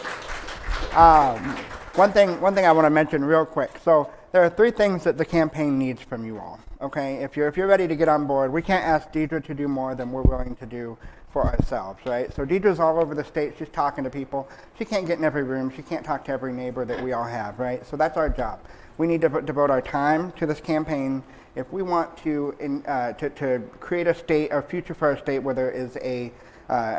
One thing I want to mention real quick. So there are 3 things that the campaign needs from you all. Okay, if you're ready to get on board, we can't ask Deidre to do more than we're willing to do for ourselves, right? So Deidre's all over the state. She's talking to people. She can't get in every room. She can't talk to every neighbor that we all have, right? So that's our job. We need to devote our time to this campaign if we want to create a state, a future for our state where there is a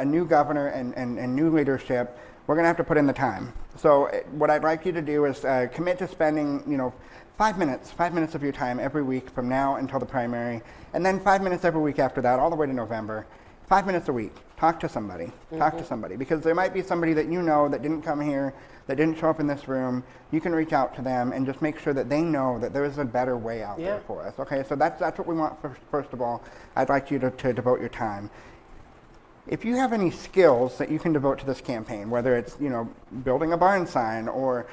new governor and new leadership. We're going to have to put in the time. So what I'd like you to do is commit to spending, 5 minutes of your time every week from now until the primary, and then 5 minutes every week after that, all the way to November. 5 minutes a week. Talk to somebody. Mm-hmm. Talk to somebody, because there might be somebody that you know that didn't come here, that didn't show up in this room. You can reach out to them and just make sure that they know that there is a better way out there for us. Okay, so that's what we want. First of all, I'd like you to devote your time. If you have any skills that you can devote to this campaign, whether it's building a barn sign or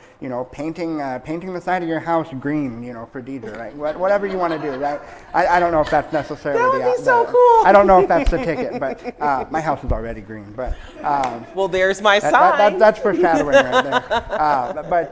painting the side of your house green, for Deidre, right? Whatever you want to do, right? I don't know if that's necessarily that would be so cool. I don't know if that's the ticket, but my house is already green. But well, there's my sign. That's foreshadowing right there. But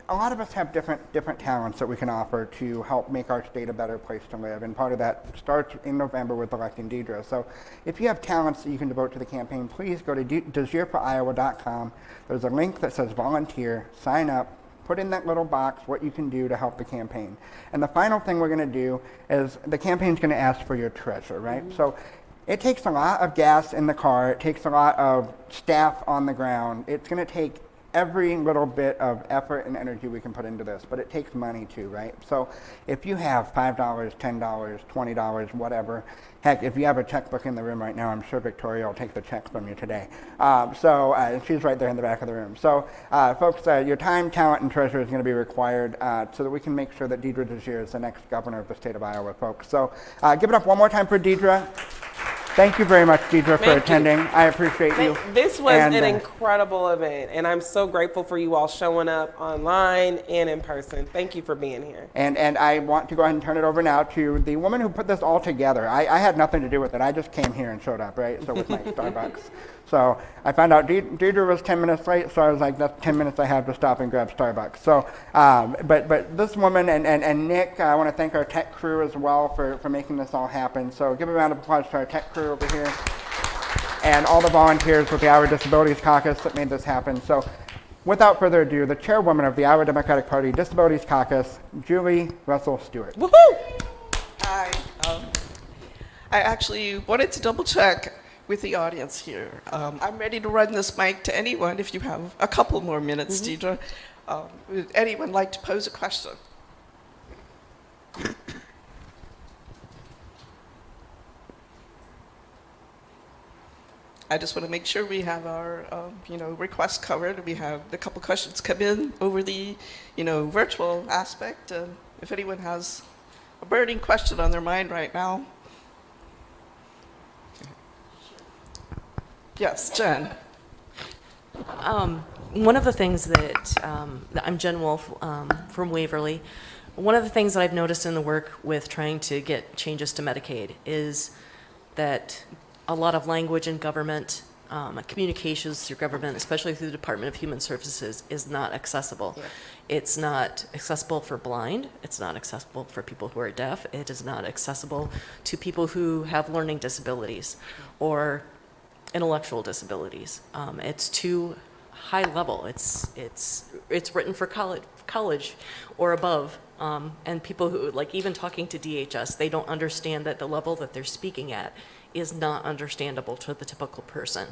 a lot of us have different talents that we can offer to help make our state a better place to live, and part of that starts in November with electing Deidre. So if you have talents that you can devote to the campaign, please go to DeJearForIowa.com. There's a link that says volunteer, sign up, put in that little box what you can do to help the campaign. And the final thing we're going to do is the campaign's going to ask for your treasure, right? Mm-hmm. So it takes a lot of gas in the car. It takes a lot of staff on the ground. It's going to take every little bit of effort and energy we can put into this, but it takes money too, right? So if you have $5, $10, $20, whatever, heck, if you have a checkbook in the room right now, I'm sure Victoria will take the check from you today. She's right there in the back of the room. So folks, your time, talent, and treasure is going to be required so that we can make sure that Deidre DeJear is the next governor of the state of Iowa, folks. So give it up one more time for Deidre. Thank you very much, Deidre, for Thank you. attending. I appreciate you. This was And, an incredible event, and I'm so grateful for you all showing up online and in person. Thank you for being here. And I want to go ahead and turn it over now to the woman who put this all together. I had nothing to do with it. I just came here and showed up, right? So with my Starbucks. So I found out Deidre was 10 minutes late, so I was like, that's 10 minutes I have to stop and grab Starbucks. So, but this woman and Nick, I want to thank our tech crew as well for making this all happen. So give a round of applause to our tech crew over here and all the volunteers with the Iowa Disabilities Caucus that made this happen. So without further ado, the chairwoman of the Iowa Democratic Party Disabilities Caucus, Julie Russell-Steuart. Woohoo! Hi. I actually wanted to double check with the audience here. I'm ready to run this mic to anyone if you have a couple more minutes, Deidre. Would anyone like to pose a question? I just want to make sure we have our, requests covered. We have a couple questions come in over the, virtual aspect. If anyone has a burning question on their mind right now. Yes, Jen. One of the things that I'm Jen Wolf from Waverly. One of the things that I've noticed in the work with trying to get changes to Medicaid is that a lot of language in government, communications through government, especially through the Department of Human Services, is not accessible. Yeah. It's not accessible for blind. It's not accessible for people who are deaf. It is not accessible to people who have learning disabilities or intellectual disabilities. It's too high level. It's written for college or above. And people who, like even talking to DHS, they don't understand that the level that they're speaking at is not understandable to the typical person.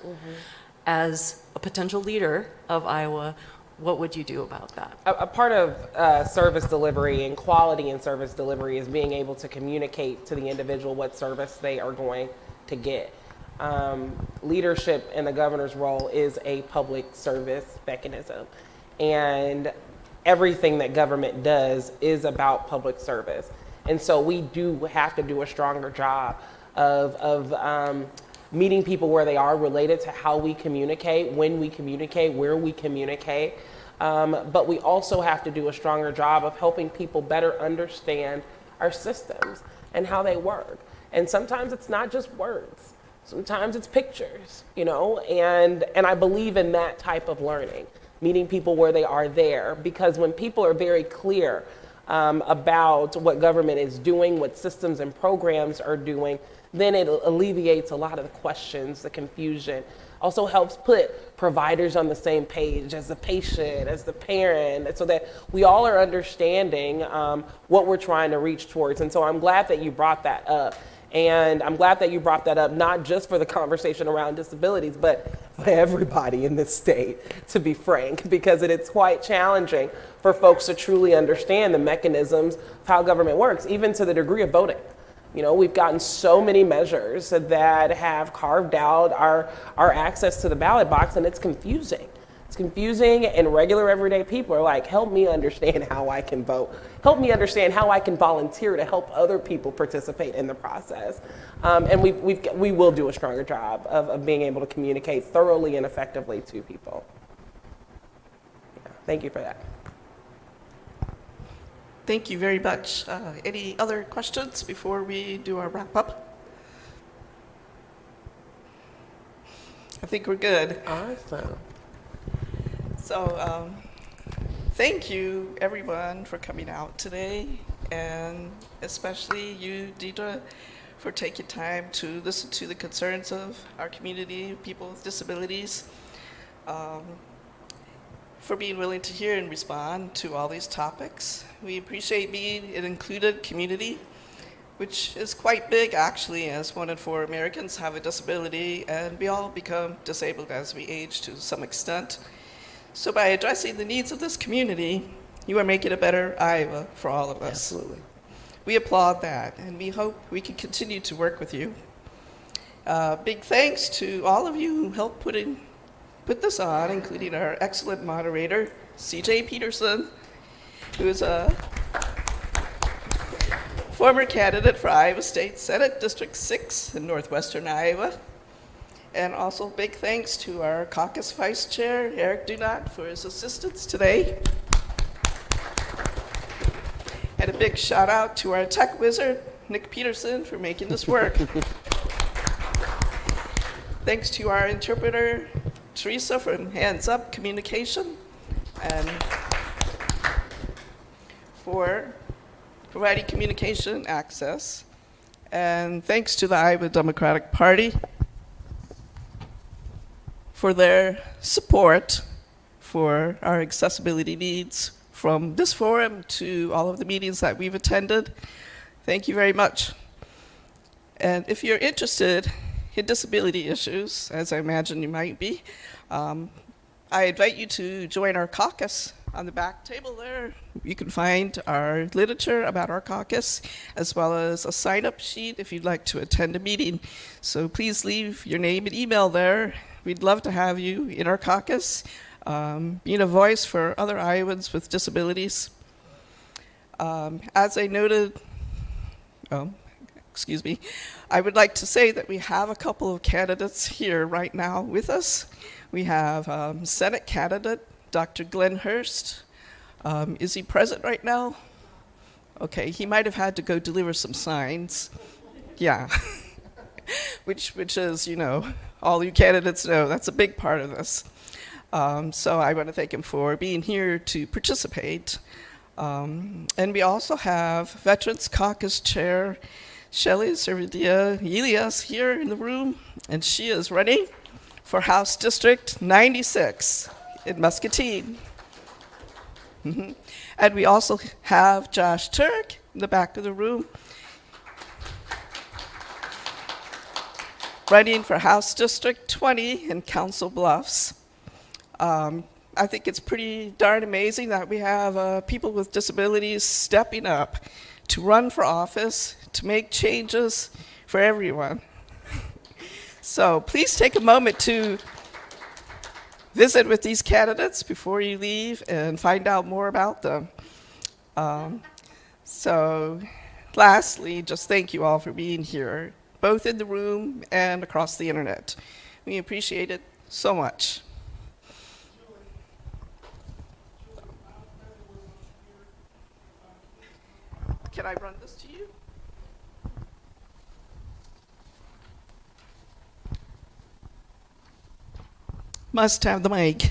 As a potential leader of Iowa, what would you do about that? A part of service delivery and quality in service delivery is being able to communicate to the individual what service they are going to get. Leadership in the governor's role is a public service mechanism, and everything that government does is about public service. And so we do have to do a stronger job of meeting people where they are related to how we communicate, when we communicate, where we communicate. But we also have to do a stronger job of helping people better understand our systems and how they work. And sometimes it's not just words. Sometimes it's pictures, and I believe in that type of learning, meeting people where they are there, because when people are very clear about what government is doing, what systems and programs are doing, then it alleviates a lot of the questions, the confusion. Also helps put providers on the same page as the patient, as the parent, so that we all are understanding what we're trying to reach towards. And so I'm glad that you brought that up. And I'm glad that you brought that up, not just for the conversation around disabilities, but for everybody in this state, to be frank, because it's quite challenging for folks to truly understand the mechanisms of how government works, even to the degree of voting. We've gotten so many measures that have carved out our access to the ballot box, and it's confusing. It's confusing, and regular everyday people are like, help me understand how I can vote. Help me understand how I can volunteer to help other people participate in the process. And we will do a stronger job of being able to communicate thoroughly and effectively to people. Yeah, thank you for that. Thank you very much. Any other questions before we do our wrap up? I think we're good. Awesome. So thank you, everyone, for coming out today, and especially you, Deidre, for taking time to listen to the concerns of our community, people with disabilities, for being willing to hear and respond to all these topics. We appreciate being an included community, which is quite big, actually, as 1 in 4 Americans have a disability, and we all become disabled as we age to some extent. So by addressing the needs of this community, you are making a better Iowa for all of us. Absolutely. We applaud that, and we hope we can continue to work with you. Big thanks to all of you who helped put this on, including our excellent moderator, CJ Petersen, who is a former candidate for Iowa State Senate District 6 in northwestern Iowa. And also big thanks to our caucus vice chair, Eric Dunat, for his assistance today. And a big shout out to our tech wizard, Nick Petersen, for making this work. Thanks to our interpreter, Teresa, from Hands Up Communication, and for providing communication access. And thanks to the Iowa Democratic Party for their support for our accessibility needs, from this forum to all of the meetings that we've attended. Thank you very much. And if you're interested in disability issues, as I imagine you might be, I invite you to join our caucus. On the back table there, you can find our literature about our caucus, as well as a sign-up sheet if you'd like to attend a meeting. So please leave your name and email there. We'd love to have you in our caucus, being a voice for other Iowans with disabilities. As I noted, I would like to say that we have a couple of candidates here right now with us. We have Senate candidate Dr. Glenn Hurst. Is he present right now? Okay, he might have had to go deliver some signs. Yeah, which is, you know, all you candidates know, that's a big part of this. So I want to thank him for being here to participate. And we also have Veterans Caucus Chair Shelley Servidilla-Elias here in the room, and she is running for House District 96 in Muscatine. And we also have Josh Turk in the back of the room, running for House District 20 in Council Bluffs. I think it's pretty darn amazing that we have people with disabilities stepping up to run for office, to make changes for everyone. So please take a moment to visit with these candidates before you leave and find out more about them. So lastly, just thank you all for being here, both in the room and across the internet. We appreciate it so much. Can I run this to you? Must have the mic.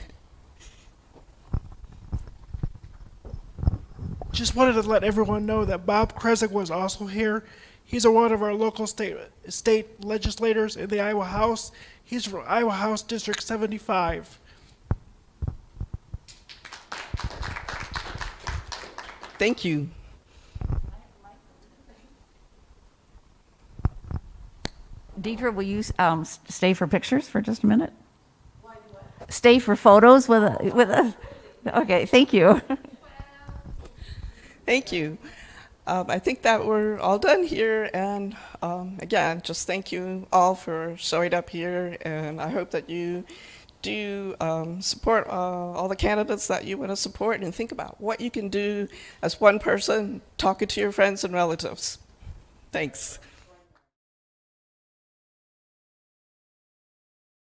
Just wanted to let everyone know that Bob Kresik was also here. He's one of our local state legislators in the Iowa House. He's from Iowa House District 75. Thank you. Deidre, will you stay for pictures for just a minute? Stay for photos with a. Okay, thank you. Thank you. I think that we're all done here, and again, just thank you all for showing up here, and I hope that you do support all the candidates that you want to support, and think about what you can do as one person talking to your friends and relatives. Thanks.